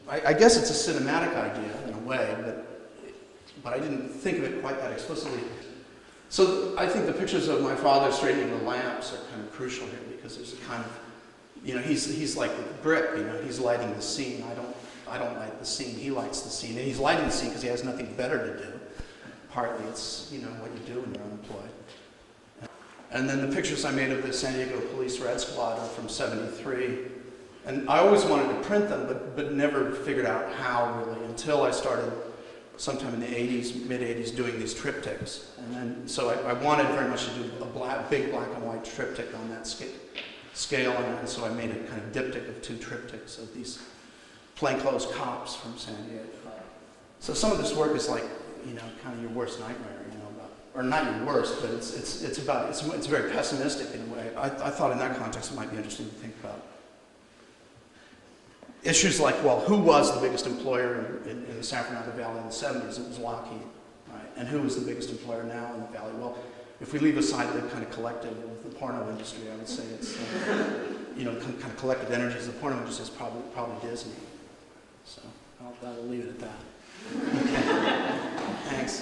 I guess it's a cinematic idea in a way, but I didn't think of it quite that explicitly. So I think the pictures of my father straightening the lamps are kind of crucial here, because there's a kind of, he's like the brick, he's lighting the scene. I don't light the scene, he lights the scene. And he's lighting the scene because he has nothing better to do. Partly it's, what you do when you're unemployed. And then the pictures I made of the San Diego Police Red Squad are from '73. And I always wanted to print them, but never figured out how, really, until I started sometime in the '80s, mid-'80s, doing these triptychs. And then, so I wanted very much to do a big black and white triptych on that scale, and so I made a kind of diptych of 2 triptychs of these plainclothes cops from San Diego. So some of this work is like, kind of your worst nightmare, or not your worst, but it's very pessimistic in a way. I thought in that context it might be interesting to think about issues like, well, who was the biggest employer in the San Fernando Valley in the '70s? It was Lockheed, right? And who is the biggest employer now in the valley? Well, if we leave aside the kind of collective of the porno industry, I would say it's, kind of collective energies. The porno industry is probably Disney. So I'll leave it at that. Okay. Thanks.